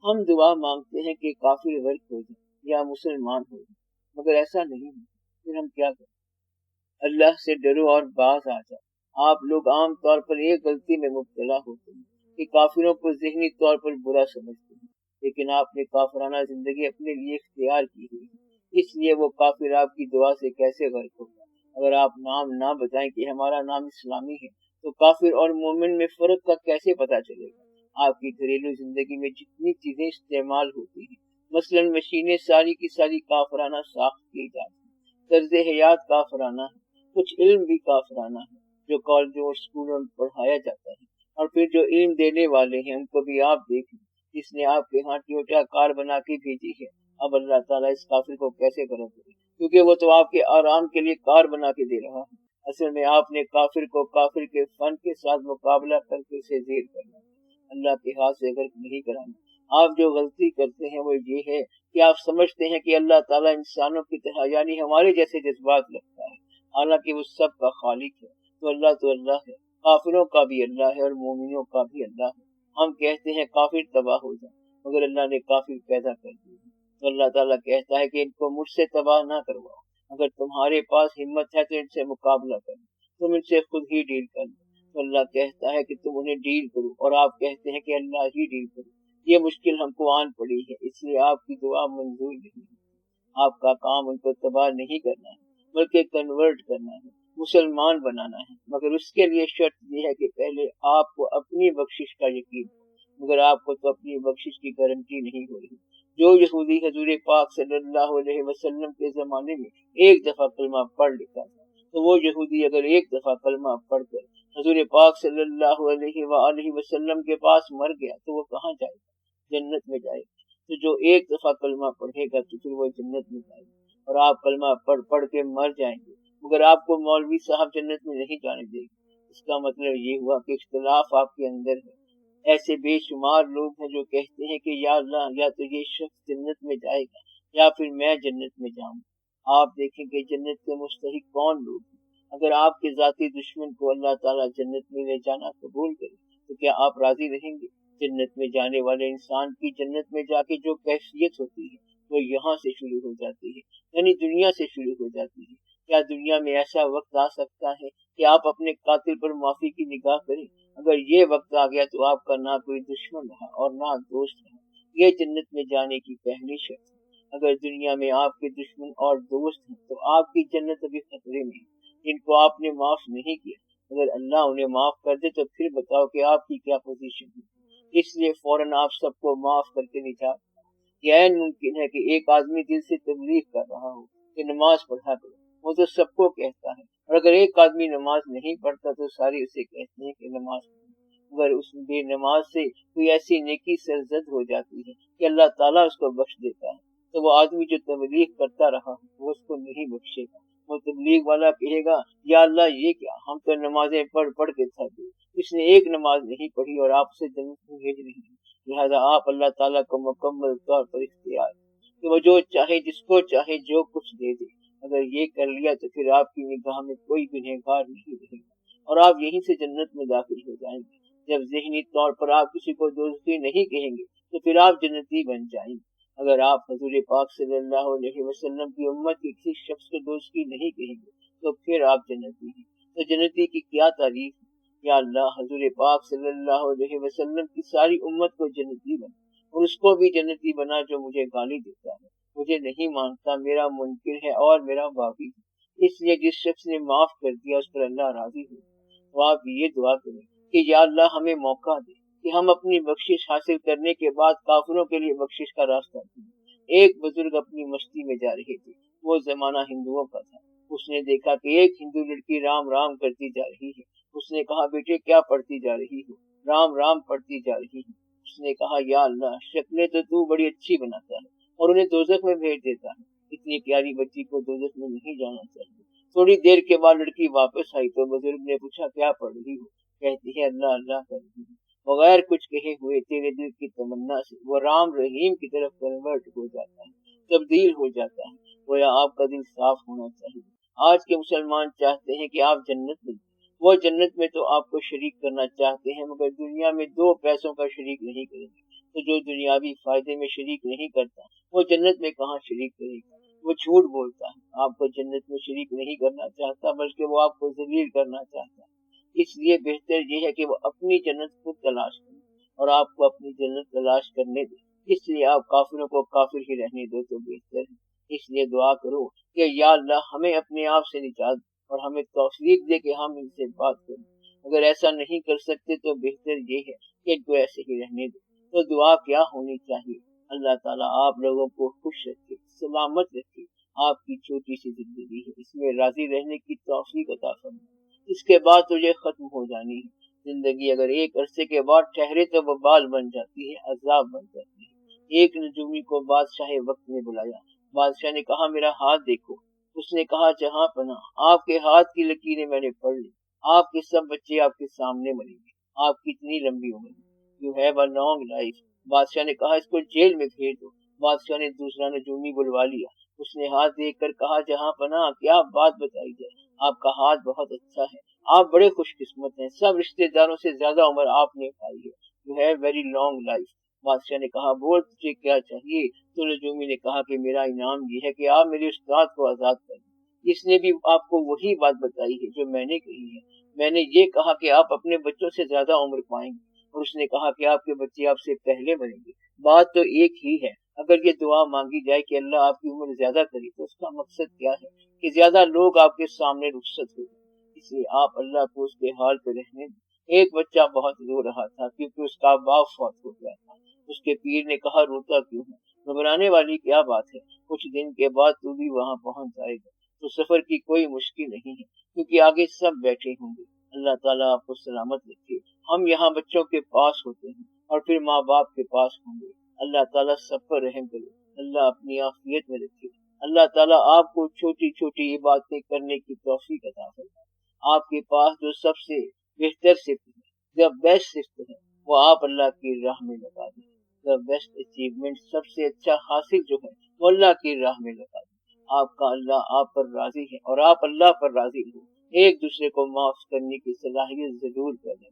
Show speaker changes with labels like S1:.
S1: ہم دعا مانگتے ہیں کہ کافر غرق ہو جائے یا مسلمان ہو جائے، مگر ایسا نہیں ہے، پھر ہم کیا کریں؟ اللہ سے ڈرو اور باز آ جاؤ۔ آپ لوگ عام طور پر ایک غلطی میں مبتلا ہوتے ہیں کہ کافروں کو ذہنی طور پر برا سمجھتے ہیں، لیکن آپ نے کافرانہ زندگی اپنے لیے اختیار کی ہوئی ہے، اس لیے وہ کافر آپ کی دعا سے کیسے غرق ہوگا؟ اگر آپ نام نہ بتائیں کہ ہمارا نام اسلامی ہے تو کافر اور مومن میں فرق کا کیسے پتا چلے گا؟ آپ کی گھریلو زندگی میں جتنی چیزیں استعمال ہوتی ہیں، مثلاً مشینیں ساری کی ساری کافرانہ ساخت کی جاتی ہیں، طرز حیات کافرانہ ہے، کچھ علم بھی کافرانہ ہے جو کالجوں اور اسکولوں میں پڑھایا جاتا ہے، اور پھر جو علم دینے والے ہیں ان کو بھی آپ دیکھ لیں، جس نے آپ کے ہاں ٹویوٹا کار بنا کے بھیجی ہے، اب اللہ تعالیٰ اس کافر کو کیسے کرے گا؟ کیونکہ وہ تو آپ کے آرام کے لیے کار بنا کے دے رہا ہے۔ اصل میں آپ نے کافر کو کافر کے فن کے ساتھ مقابلہ کر کے اسے زیر کرنا، اللہ کے ہاتھ سے غرق نہیں کرانا۔ آپ جو غلطی کرتے ہیں وہ یہ ہے کہ آپ سمجھتے ہیں کہ اللہ تعالیٰ انسانوں کی طرح یعنی ہمارے جیسے جذبات رکھتا ہے، حالانکہ وہ سب کا خالق ہے۔ تو اللہ ہے، کافروں کا بھی اللہ ہے اور مومنوں کا بھی اللہ ہے۔ ہم کہتے ہیں کافر تباہ ہو جائیں، مگر اللہ نے کافر پیدا کر دیے، تو اللہ تعالیٰ کہتا ہے کہ ان کو مجھ سے تباہ نہ کرواؤ، اگر تمہارے پاس ہمت ہے تو ان سے مقابلہ کرو، تم ان سے خود ہی ڈیل کر لو۔ تو اللہ کہتا ہے کہ تم انہیں ڈیل کرو، اور آپ کہتے ہیں کہ اللہ ہی ڈیل کرو۔ یہ مشکل ہم کو آن پڑی ہے، اس لیے آپ کی دعا منظور نہیں ہے۔ آپ کا کام ان کو تباہ نہیں کرنا ہے، بلکہ کنورٹ کرنا ہے، مسلمان بنانا ہے، مگر اس کے لیے شرط یہ ہے کہ پہلے آپ کو اپنی بخشش کا یقین ہو، مگر آپ کو تو اپنی بخشش کی گارنٹی نہیں ہو رہی۔ جو یہودی حضور پاک صلی اللہ علیہ وسلم کے زمانے میں ایک دفعہ کلمہ پڑھ لیتا تھا، تو وہ یہودی اگر ایک دفعہ کلمہ پڑھ کر حضور پاک صلی اللہ علیہ وآلہ وسلم کے پاس مر گیا تو وہ کہاں جائے گا؟ جنت میں جائے گا۔ تو جو ایک دفعہ کلمہ پڑھے گا تو پھر وہ جنت میں جائے گا، اور آپ کلمہ پڑھ کے مر جائیں گے، مگر آپ کو مولوی صاحب جنت میں نہیں جانے دے گی۔ اس کا مطلب یہ ہوا کہ اختلاف آپ کے اندر ہے۔ ایسے بے شمار لوگ ہیں جو کہتے ہیں کہ یا اللہ، یا تو یہ شخص جنت میں جائے گا یا پھر میں جنت میں جاؤں۔ آپ دیکھیں کہ جنت کے مستحق کون لوگ ہیں۔ اگر آپ کے ذاتی دشمن کو اللہ تعالیٰ جنت میں لے جانا قبول کرے تو کیا آپ راضی رہیں گے؟ جنت میں جانے والے انسان کی جنت میں جا کے جو کیفیت ہوتی ہے وہ یہاں سے شروع ہو جاتی ہے، یعنی دنیا سے شروع ہو جاتی ہے۔ کیا دنیا میں ایسا وقت آ سکتا ہے کہ آپ اپنے قاتل پر معافی کی نگاہ کریں؟ اگر یہ وقت آ گیا تو آپ کا نہ کوئی دشمن رہا اور نہ دوست رہا۔ یہ جنت میں جانے کی پہلی شرط ہے۔ اگر دنیا میں آپ کے دشمن اور دوست ہیں تو آپ کی جنت ابھی خطرے میں ہے، ان کو آپ نے معاف نہیں کیا۔ اگر اللہ انہیں معاف کر دے تو پھر بتاؤ کہ آپ کی کیا پوزیشن ہے۔ اس لیے فوراً آپ سب کو معاف کر کے نجات پائیں۔ یہ عین ممکن ہے کہ ایک آدمی دل سے تبلیغ کر رہا ہو کہ نماز پڑھا کرو، وہ تو سب کو کہتا ہے، اور اگر ایک آدمی نماز نہیں پڑھتا تو سارے اسے کہتے ہیں کہ نماز پڑھو۔ اگر اس بے نماز سے کوئی ایسی نیکی سرزد ہو جاتی ہے کہ اللہ تعالیٰ اس کو بخش دیتا ہے تو وہ آدمی جو تبلیغ کرتا رہا وہ اس کو نہیں بخشے گا۔ وہ تبلیغ والا کہے گا یا اللہ یہ کیا، ہم تو نمازیں پڑھ کے تھک گئے، اس نے ایک نماز نہیں پڑھی اور آپ سے جنت میں بھیج رہی ہیں۔ لہذا آپ اللہ تعالیٰ کو مکمل طور پر اختیار کہ وہ جو چاہے جس کو چاہے جو کچھ دے دے۔ اگر یہ کر لیا تو پھر آپ کی نگاہ میں کوئی گنہگار نہیں رہے گا اور آپ یہیں سے جنت میں داخل ہو جائیں گے۔ جب ذہنی طور پر آپ کسی کو دوزخی نہیں کہیں گے تو پھر آپ جنتی بن جائیں گے۔ اگر آپ حضور پاک صلی اللہ علیہ وسلم کی امت کے کسی شخص کو دوزخی نہیں کہیں گے تو پھر آپ جنتی ہیں۔ تو جنتی کی کیا تعریف ہے؟ یا اللہ، حضور پاک صلی اللہ علیہ وسلم کی ساری امت کو جنتی بنا، اور اس کو بھی جنتی بنا جو مجھے گالی دیتا ہے، مجھے نہیں مانتا، میرا منکر ہے اور میرا باغی ہے۔ اس لیے جس شخص نے معاف کر دیا اس پر اللہ راضی ہو۔ تو آپ یہ دعا کریں کہ یا اللہ ہمیں موقع دے کہ ہم اپنی بخشش حاصل کرنے کے بعد کافروں کے لیے بخشش کا راستہ دیں۔ ایک بزرگ اپنی مستی میں جا رہے تھے، وہ زمانہ ہندوؤں کا تھا۔ اس نے دیکھا کہ ایک ہندو لڑکی رام رام کرتی جا رہی ہے۔ اس نے کہا بیٹے کیا پڑھتی جا رہی ہو؟ رام رام پڑھتی جا رہی ہے۔ اس نے کہا یا اللہ، شکلیں تو بڑی اچھی بناتا ہے اور انہیں دوزخ میں بھیج دیتا ہے، اتنی پیاری بچی کو دوزخ میں نہیں جانا چاہیے۔ تھوڑی دیر کے بعد لڑکی واپس آئی تو بزرگ نے پوچھا کیا پڑھ رہی ہو؟ کہتی ہے اللہ اللہ کر رہی ہے۔ بغیر کچھ کہے ہوئے تیرے دل کی تمنا سے وہ رام رحیم کی طرف کنورٹ ہو جاتا ہے، تبدیل ہو جاتا ہے۔ گویا آپ کا دل صاف ہونا چاہیے۔ آج کے مسلمان چاہتے ہیں کہ آپ جنت میں، وہ جنت میں تو آپ کو شریک کرنا چاہتے ہیں مگر دنیا میں 2 پیسوں کا شریک نہیں کریں گے۔ تو جو دنیاوی فائدے میں شریک نہیں کرتا وہ جنت میں کہاں شریک کرے گا؟ وہ جھوٹ بولتا ہے، آپ کو جنت میں شریک نہیں کرنا چاہتا بلکہ وہ آپ کو ذلیل کرنا چاہتا ہے۔ اس لیے بہتر یہ ہے کہ وہ اپنی جنت خود تلاش کرے اور آپ کو اپنی جنت تلاش کرنے دے۔ اس لیے آپ کافروں کو کافر ہی رہنے دو تو بہتر ہے۔ اس لیے دعا کرو کہ یا اللہ ہمیں اپنے آپ سے نجات اور ہمیں توفیق دے کہ ہم ان سے بات کریں۔ اگر ایسا نہیں کر سکتے تو بہتر یہ ہے کہ ان کو ایسے ہی رہنے دو۔ تو دعا کیا ہونی چاہیے؟ اللہ تعالیٰ آپ لوگوں کو خوش رکھے، سلامت رکھے، آپ کی چھوٹی سی زندگی ہے اس میں راضی رہنے کی توفیق عطا فرمائے۔ اس کے بعد تو یہ ختم ہو جانی ہے زندگی، اگر ایک عرصے کے بعد ٹھہرے تو وہ بال بن جاتی ہے، عذاب بن جاتی ہے۔ ایک نجومی کو بادشاہ وقت نے بلایا، بادشاہ نے کہا میرا ہاتھ دیکھو۔ اس نے کہا جہاں پناہ آپ کے ہاتھ کی لکیریں میں نے پڑھ لی، آپ کے سب بچے آپ کے سامنے مریں گے، آپ کی اتنی لمبی عمر، you have a long life. بادشاہ نے کہا اس کو جیل میں بھیج دو۔ بادشاہ نے دوسرا نجومی بلوا لیا، اس نے ہاتھ دیکھ کر کہا جہاں پناہ کیا بات بتائی جائے، آپ کا ہاتھ بہت اچھا ہے، آپ بڑے خوش قسمت ہیں، سب رشتہ داروں سے زیادہ عمر آپ نے پائی ہے، you have very long life. بادشاہ نے کہا بول تجھے کیا چاہیے؟ تو نجومی نے کہا کہ میرا انعام یہ ہے کہ آپ میرے استاد کو آزاد کر دیں۔ اس نے بھی آپ کو وہی بات بتائی ہے جو میں نے کہی ہے، میں نے یہ کہا کہ آپ اپنے بچوں سے زیادہ عمر پائیں گے اور اس نے کہا کہ آپ کے بچے آپ سے پہلے مریں گے۔ بات تو ایک ہی ہے، اگر یہ دعا مانگی جائے کہ اللہ آپ کی عمر زیادہ کرے تو اس کا مقصد کیا ہے کہ زیادہ لوگ آپ کے سامنے رخصت ہو جائیں۔ اس لیے آپ اللہ کو اس کے حال پہ رہنے دیں۔ ایک بچہ بہت رو رہا تھا کیونکہ اس کا باپ فوت ہو گیا تھا۔ اس کے پیر نے کہا روتا کیوں ہے؟ گھبرانے والی کیا بات ہے، کچھ دن کے بعد تو بھی وہاں پہنچ جائے گا، تو سفر کی کوئی مشکل نہیں ہے کیونکہ آگے سب بیٹھے ہوں گے۔ اللہ تعالیٰ آپ کو سلامت رکھے۔ ہم یہاں بچوں کے پاس ہوتے ہیں اور پھر ماں باپ کے پاس ہوں گے۔ اللہ تعالیٰ سب پر رحم کرے، اللہ اپنی عافیت میں رکھے۔ اللہ تعالیٰ آپ کو چھوٹی چھوٹی عبادتیں کرنے کی توفیق عطا فرمائے۔ آپ کے پاس جو سب سے بہتر صفت ہے، جو بیسٹ صفت ہے، وہ آپ اللہ کی راہ میں لگا دیں۔ the best achievement سب سے اچھا حاصل جو ہے وہ اللہ کی راہ میں لگا دیں۔ آپ کا اللہ آپ پر راضی ہے اور آپ اللہ پر راضی ہو۔ ایک دوسرے کو معاف کرنے کی صلاحیت ضرور پیدا